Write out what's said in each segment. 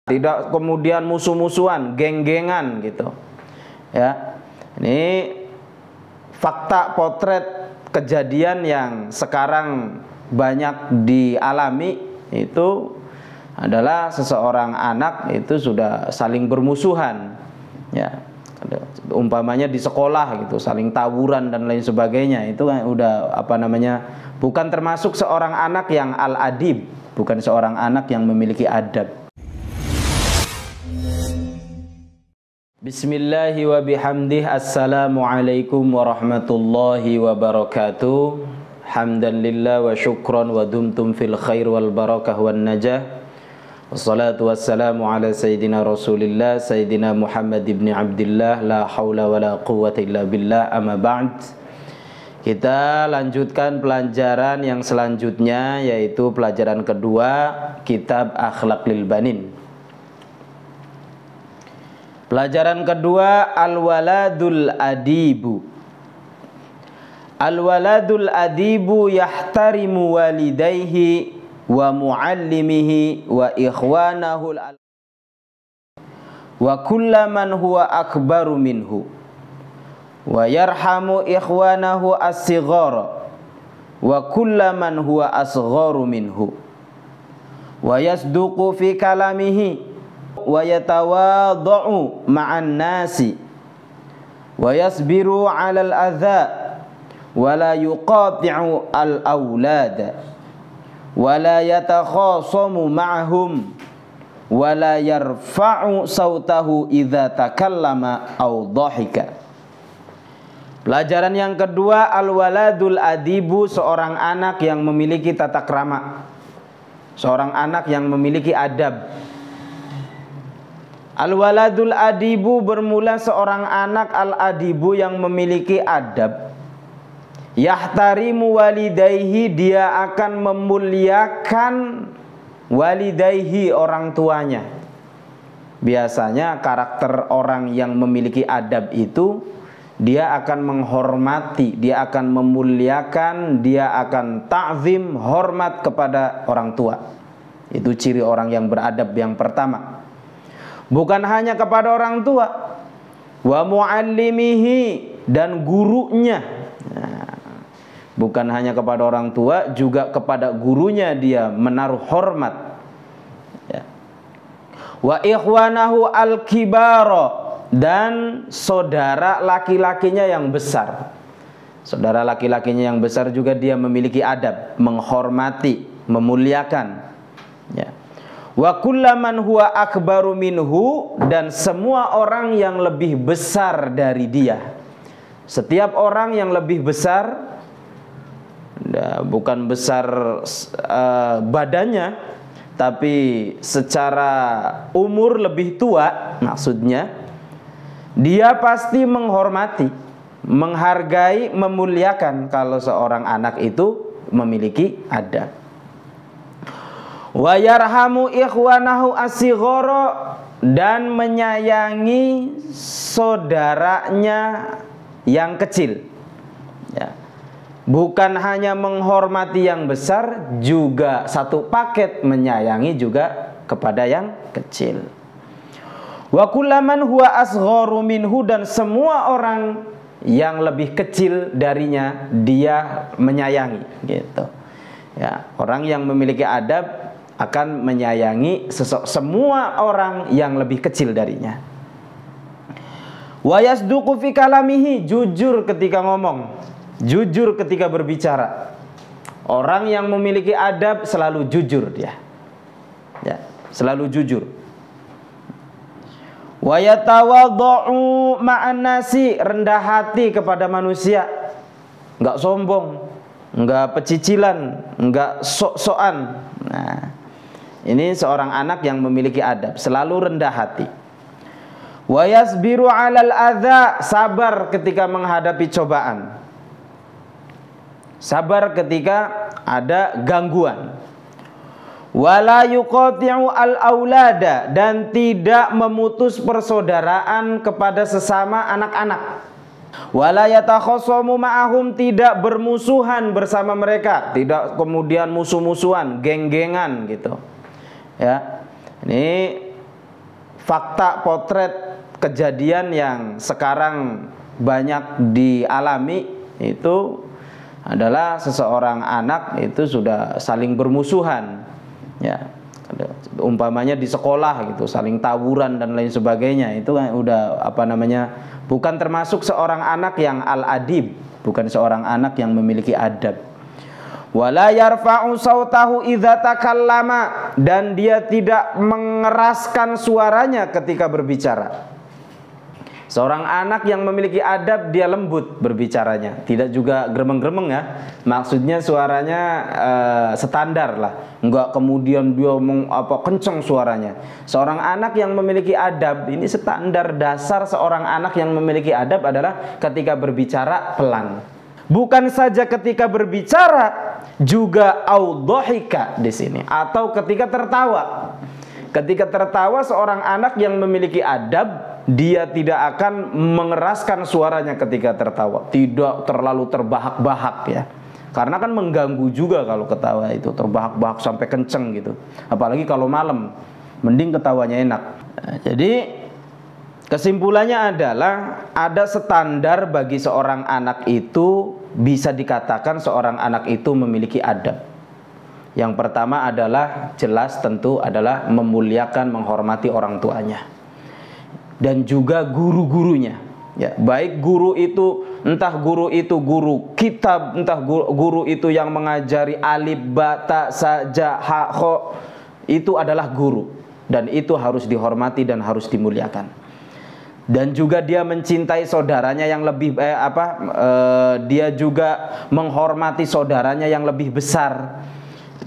tidak kemudian musuh-musuhan, geng-gengan gitu. Ya. Ini fakta potret kejadian yang sekarang banyak dialami itu adalah seseorang anak itu sudah saling bermusuhan. Ya. Umpamanya di sekolah gitu, saling tawuran dan lain sebagainya. Itu kan udah bukan termasuk seorang anak yang al-adib, bukan seorang anak yang memiliki adab. Bismillahi wa bihamdih. Assalamualaikum warahmatullahi wabarakatuh. Hamdan lillah wa syukran wa dumtum fil khair wal barakah wan najah. Wassalatu wassalamu ala sayyidina Rasulillah Sayyidina Muhammad ibn Abdillah. La hawla wa la quwwata illa billah. Amma ba'd. Kita lanjutkan pelajaran yang selanjutnya, yaitu pelajaran kedua, Kitab Akhlaq lil Banin. Pelajaran kedua, Al-waladul adibu. Al-waladul adibu yahtarimu walidayhi wa muallimihi wa ikhwanahu wa kullaman huwa akbaru minhu wa yarhamu ikhwanahu as-sighara wa kullaman huwa asgharu minhu wa yasduqu fi kalamihi wa yatawadha'u ma'an nasi wa yasbiru 'alal adha wa la yuqati'u al-awlada wa la yatakhasamu ma'ahum wa la yarfa'u sautahu idza takallama aw dhahika. Pelajaran yang kedua, al-waladul adibu, seorang anak yang memiliki tata krama, seorang anak yang memiliki adab. Al-waladul adibu bermula seorang anak al-adibu yang memiliki adab. Yahtarimu walidayhi, dia akan memuliakan walidayhi, orang tuanya. Biasanya karakter orang yang memiliki adab itu, dia akan menghormati, dia akan memuliakan, dia akan ta'zim, hormat kepada orang tua. Itu ciri orang yang beradab yang pertama. Bukan hanya kepada orang tua, wa muallimihi, dan gurunya. Nah, bukan hanya kepada orang tua, juga kepada gurunya dia menaruh hormat. Ya. Wa ikhwanahu al-kibara, dan saudara laki-lakinya yang besar. Saudara laki-lakinya yang besar juga dia memiliki adab, menghormati, memuliakan. Ya. Wa kullaman huwa akbaru minhu, dan semua orang yang lebih besar dari dia. Setiap orang yang lebih besar, bukan besar badannya, tapi secara umur lebih tua, maksudnya dia pasti menghormati, menghargai, memuliakan kalau seorang anak itu memiliki adab. Wa yarhamu ikhwanahu as-sighara, dan menyayangi saudaranya yang kecil. Ya. Bukan hanya menghormati yang besar, juga satu paket menyayangi juga kepada yang kecil. Wa kullaman huwa asgharu minhu, dan semua orang yang lebih kecil darinya dia menyayangi, gitu. Ya, orang yang memiliki adab akan menyayangi semua orang yang lebih kecil darinya. Wa yasduqu fi kalamihi, jujur ketika ngomong, jujur ketika berbicara. Orang yang memiliki adab selalu jujur dia. Ya, selalu jujur. Wa yatawadha'u ma'an nasi, rendah hati kepada manusia. Enggak sombong, enggak pecicilan, enggak sok-sokan. Nah, ini seorang anak yang memiliki adab, selalu rendah hati. Wa yasbiru 'alal adza, sabar ketika menghadapi cobaan. Sabar ketika ada gangguan. Wala yuqati'u al-aulada, dan tidak memutus persaudaraan kepada sesama anak-anak. Wala yatakhasamu ma'ahum, tidak bermusuhan bersama mereka, tidak kemudian musuh-musuhan, geng-gengan gitu. Ya. Ini fakta potret kejadian yang sekarang banyak dialami itu adalah seseorang anak itu sudah saling bermusuhan, ya, umpamanya di sekolah gitu, saling tawuran dan lain sebagainya. Itu kan udah bukan termasuk seorang anak yang al-adib, bukan seorang anak yang memiliki adab. Wala yarfa'u sautahu idza takallama, dan dia tidak mengeraskan suaranya ketika berbicara. Seorang anak yang memiliki adab, dia lembut berbicaranya, tidak juga gremeng-gremeng ya. Maksudnya suaranya standar lah, enggak kemudian dia kenceng suaranya. Seorang anak yang memiliki adab, ini standar dasar seorang anak yang memiliki adab adalah ketika berbicara pelan. Bukan saja ketika berbicara, juga audhika di sini, atau ketika tertawa. Ketika tertawa, seorang anak yang memiliki adab, dia tidak akan mengeraskan suaranya ketika tertawa, tidak terlalu terbahak-bahak ya. Karena kan mengganggu juga kalau ketawa itu terbahak-bahak sampai kenceng gitu. Apalagi kalau malam, mending ketawanya enak. Nah, jadi kesimpulannya adalah ada standar bagi seorang anak itu, bisa dikatakan seorang anak itu memiliki adab. Yang pertama adalah jelas tentu adalah memuliakan, menghormati orang tuanya dan juga guru-gurunya. Ya, baik guru itu, entah guru itu guru kitab, entah guru itu yang mengajari alif, ba, ta, sa, ja, ha, kho, itu adalah guru dan itu harus dihormati dan harus dimuliakan. Dan juga dia mencintai saudaranya yang lebih dia juga menghormati saudaranya yang lebih besar.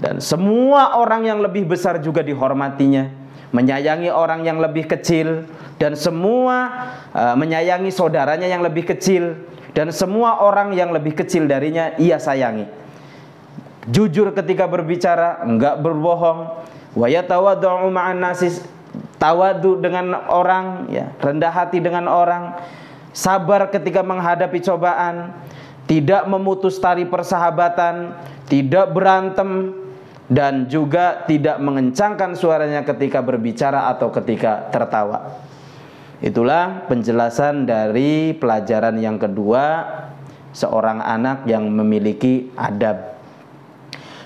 Dan semua orang yang lebih besar juga dihormatinya, menyayangi orang yang lebih kecil, dan semua menyayangi saudaranya yang lebih kecil, dan semua orang yang lebih kecil darinya ia sayangi. Jujur ketika berbicara, enggak berbohong. Wa yatawaddu ma'an nasi, tawadu dengan orang, ya, rendah hati dengan orang, sabar ketika menghadapi cobaan, tidak memutus tali persahabatan, tidak berantem, dan juga tidak mengencangkan suaranya ketika berbicara atau ketika tertawa. Itulah penjelasan dari pelajaran yang kedua, seorang anak yang memiliki adab.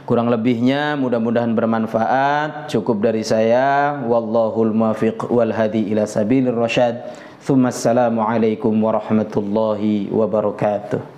Kurang lebihnya mudah-mudahan bermanfaat. Cukup dari saya. Wallahul muwaffiq wal hadi ila sabilir rasyad. Tsumma assalamu alaikum warahmatullahi wabarakatuh.